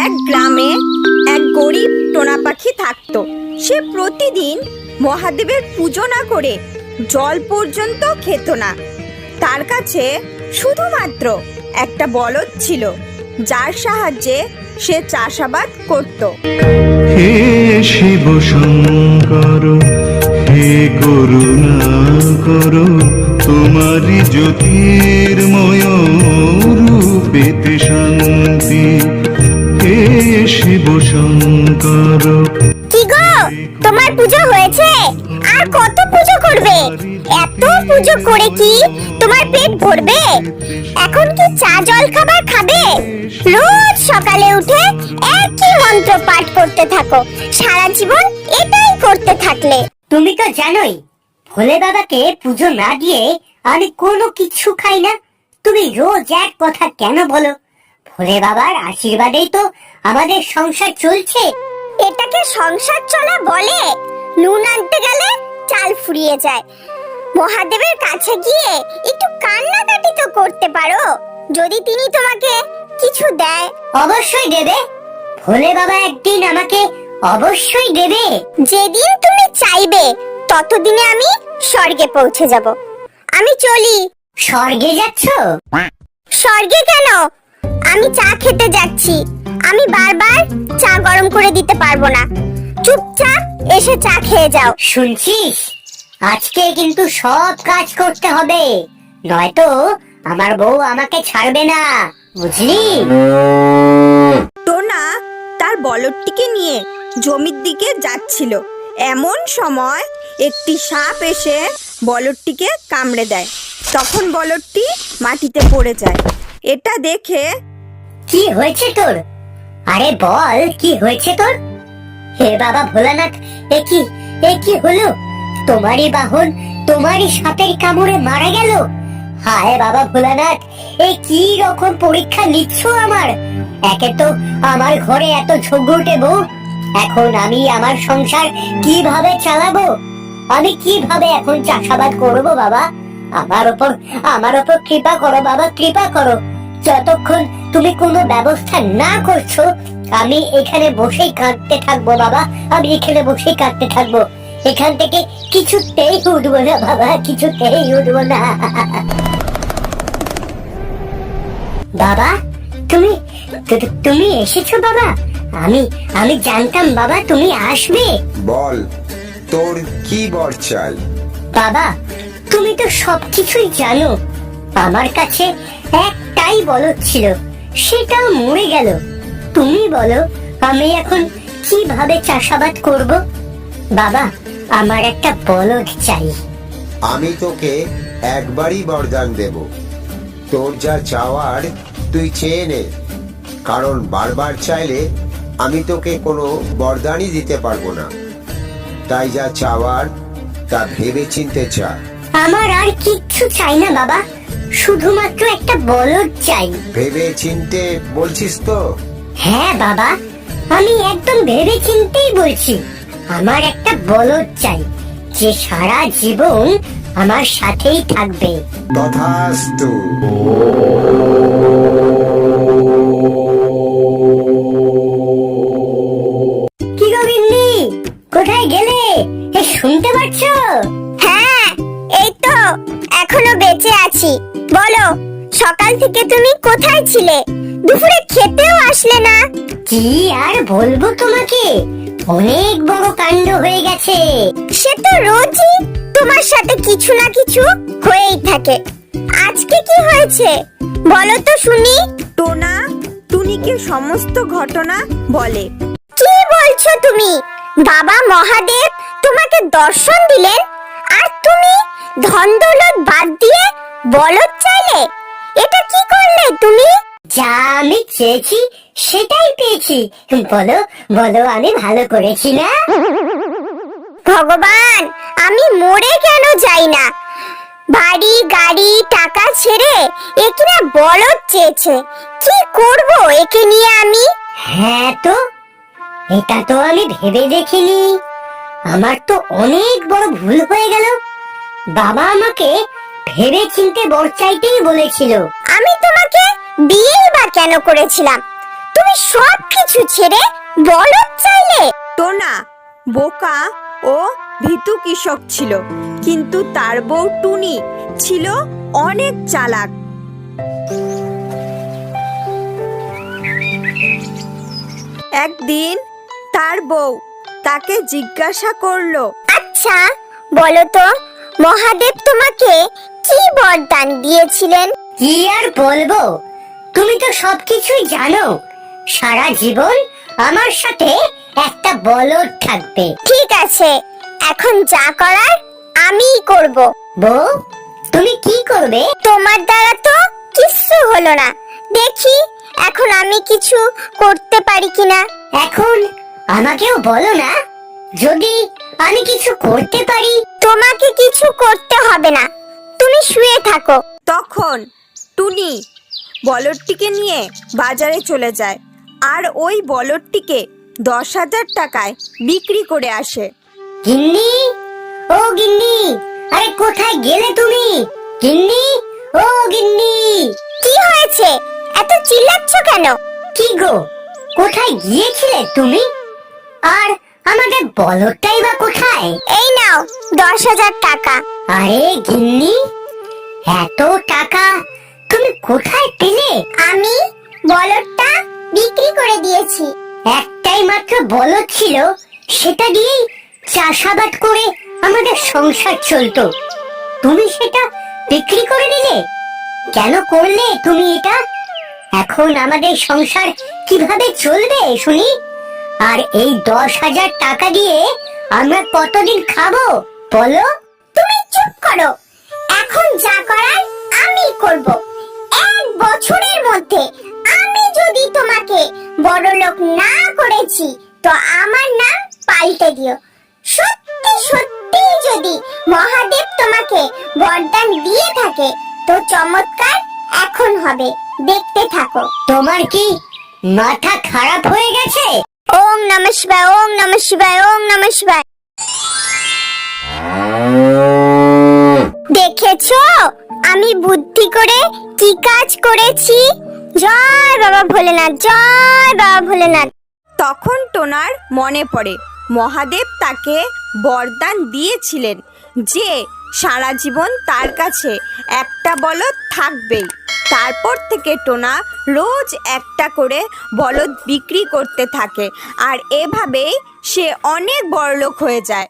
এক গ্রামে এক গরিব টোনা পাখি থাকতো। সে প্রতিদিন মহাদেবের পুজো না করে জল পর্যন্ত খেত না। তার কাছে শুধুমাত্র একটা বলদ ছিল, যার সাহায্যে সে চাষাবাদ করত। হে শিব শঙ্কর, হে করুণা করো, তোমারি জ্যোতির্ময় রূপেতে শান্তি। হে শিব শঙ্কর। কি গো, তোমার পুজো হয়েছে? আর কত পুজো করবে? এত পুজো করে কি তোমার পেট ভরবে? এখন কি চা জল খাবার খাবে? রোজ সকালে উঠে একই মন্ত্র পাঠ করতে থাকো, সারা জীবন এটাই করতে থাকলে। তুমি তো জানোই ভোলে বাবাকে পুজো না দিয়ে আমি কোনো কিছু খাই না। তুমি রোজ এক কথা কেন বলো? ভোলে বাবার আশীর্বাদেই তো আমাদের সংসার চলছে। এটাকে সংসার চলা বলে? নুন আনতে গেলে চাল ফুরিয়ে যায়। মহাদেবের কাছে গিয়ে একটু কান্নাকাটি তো করতে পারো, যদি তিনি তোমাকে কিছু দেয়। অবশ্যই দেবে, ভোলে বাবা একদিন আমাকে অবশ্যই দেবে। যেদিন তুমি চাইবে ততদিনে আমি স্বর্গে পৌঁছে যাব। আমি চলি। স্বর্গে যাচ্ছ? স্বর্গে কেন, আমি চা খেতে যাচ্ছি। আমি বারবার চা গরম করে দিতে পারবো না, চুপচাপ এসে চা খেয়ে যাও। শুনছিস, আজকে কিন্তু সব কাজ করতে হবে, নয়তো আমার বউ আমাকে ছাড়বে না, বুঝলি? টোনা তার বলদটিকে নিয়ে জমির দিকে যাচ্ছিল। এমন সময় একটি সাপ এসে বলদটিকে কামড়ে দেয়। তখন বলদটি মাটিতে পড়ে যায়। এটা দেখে, কি হয়েছে তোর? আরে বল, কি হয়েছে তোর? হে বাবা ভোলানাথ, এ কি হলো? তোমারই বাহন তোমারই সাপের কামড়ে মারা গেল। হায় বাবা ভোলানাথ, এ কি রকম পরীক্ষা নিচ্ছ আমার? একে তো আমার ঘরে এত ঝগড়টে বউ, এখন আমি আমার সংসার কিভাবে চালাবো? আমি কিভাবে এখন চাষাবাদ করব? বাবা আমার ওপর কৃপা করো বাবা, কৃপা করো। যতক্ষণ তুমি কোনো ব্যবস্থা না করছো আমি এখানে বসেই কাঁদতে থাকবো বাবা, আমি এখানে বসেই কাঁদতে থাকবো। এখান থেকে কিছুতেই উঠবো না বাবা, কিছুতেই উঠবো না। বাবা, তুমি এসেছো বাবা? আমি জানতাম বাবা তুমি আসবে। বল, তোর কি বর চাই? বাবা, তুমি তো সবকিছুই জানো। আমার কাছে একটাই বলদ ছিল, সেটাও মরে গেল। তুমি বলো আমি এখন কিভাবে চাষাবাদ করব? বাবা, আমার একটা বলদ চাই। আমি তোকে একবারই বরদান দেব। তোর যা চাওয়ার তুই চেয়ে নে, কারণ বারবার চাইলে আমি তোকে কোনো বরদানই দিতে পারবো না। তাই যা চাওয়ার তা ভেবে চিনতে চা। আমার আর কিচ্ছু চাই না বাবা, শুধুমাত্র একটা বলদ চাই। ভেবে চিনতে বলছিস তো? হ্যাঁ বাবা, আমি একদম ভেবে চিন্তেই বলছি। আমার একটা বলদ চাই, যে সারা জীবন আমার সাথেই থাকবে। তথাস্তু। কি গো গিন্নি, কোথায় গেলে? শুনতে পাচ্ছ? হ্যাঁ, এই তো এখনো বেঁচে আছি। বলো, সকাল থেকে তুমি কোথায় ছিলে? দুপুরে খেতেও আসলে না। কি আর বলবো তোমাকে, অনেক বড় কাণ্ড হয়ে গেছে। সে তো রোজই তোমার সাথে কিছু না কিছু হয়েই থাকে। আজকে কি হয়েছে বলো তো শুনি। টোনা টুনিকে সমস্ত ঘটনা বলে। কি বলছো তুমি? বাবা মহাদেব তোমাকে দর্শন দিলেন, আর তুমি ধন দৌলত বাদ দিয়ে বলদ চাইলে? এটা কি করলে তুমি? যা আমি চেয়েছি সেটাই পেয়েছি। বলো বলো, আমি ভালো করেছি না? ভগবান, আমি মরে কেন যাই না? বাড়ি গাড়ি টাকা ছেড়ে এ কিনা বলদ চেয়েছে। কি করব একে নিয়ে আমি? হ্যাঁ তো, এটা তো আমি ভেবে দেখিনি। আমার তো অনেক বড় ভুল হয়ে গেল। বাবা আমাকে ভেবে চিনতে বর চাইতেই বলেছিল। আমি তোমাকে বিয়েই বা কেন করেছিলাম? তুমি সব কিছু ছেড়ে বলদ চাইলে? টোনা বোকা ও ভীতু কৃষক ছিল, কিন্তু তার বউ টুনি ছিল অনেক চালাক। একদিন তার বউ তাকে জিজ্ঞাসা করলো, আচ্ছা বলো তো, মহাদেব তোমাকে কি বরদান দিয়েছিলেন? কি আর বলবো, তুমি তো সবকিছুই জানো। সারা জীবন আমার সাথে একটা বলদ থাকবে। ঠিক আছে, এখন যা করার আমিই করব। বউ, তুমি কি করবে? তোমার দ্বারা তো কিচ্ছু হলো না, দেখি এখন আমি কিছু করতে পারি কিনা। এখন আমাকেও বলো না, যদি আমি কিছু করতে পারি। তোমাকে কিছু করতে হবে না, তুমি শুয়ে থাকো। তখন টুনি বলদটিকে নিয়ে বাজারে চলে যায় আর ওই বলদটিকে 10,000 টাকায় বিক্রি করে আসে। গিন্নি, ও গিন্নি, আরে কোথায় গেলে তুমি? গিন্নি, ও গিন্নি। কি হয়েছে, এত চিল্লাচ্ছ কেন? কি গো, কোথায় গিয়েছিলে তুমি? আর আমাদের বলদটাই বা কোথায়? এই নাও 10,000 টাকা। আরে গিন্নি, এত টাকা তুমি কোথায় পেলে? আমি বলদটা বিক্রি করে দিয়েছি। একটাই মাত্র বলদ ছিল, সেটা দিয়েই চাষাবাদ করে আমাদের সংসার চলতো। তুমি সেটা বিক্রি করে দিলে? কেন করলে তুমি এটা? এখন আমাদের সংসার কিভাবে চলবে শুনি? আর এই 10,000 টাকা দিয়ে আমরা কতদিন খাবো বলো? তুমি চুপ করো, এখন যা করার আমি করব। 1 বছরের মধ্যে আমি যদি তোমাকে বড়লোক না করেছি, তো আমার নাম পাল্টে দিও। সত্যি সত্যি যদি মহাদেব তোমাকে বরদান দিয়ে থাকে, তো চমৎকার এখন হবে, দেখতে থাকো। তোমার কি মাথা খারাপ হয়ে গেছে? ওম নমঃ শিবায়, ওম নমঃ শিবায়, ওম নমঃ শিবায়। দেখেছো আমি বুদ্ধি করে কি কাজ করেছি? জয় বাবা ভোলেনাথ, জয় বাবা ভোলেনাথ। তখন টোনার মনে পড়ে মহাদেব তাকে বরদান দিয়েছিলেন যে সারা জীবন তার কাছে একটা বলদ থাকবেই। তারপর থেকে টোনা রোজ একটা করে বলদ বিক্রি করতে থাকে আর এভাবেই সে অনেক বড়লোক হয়ে যায়।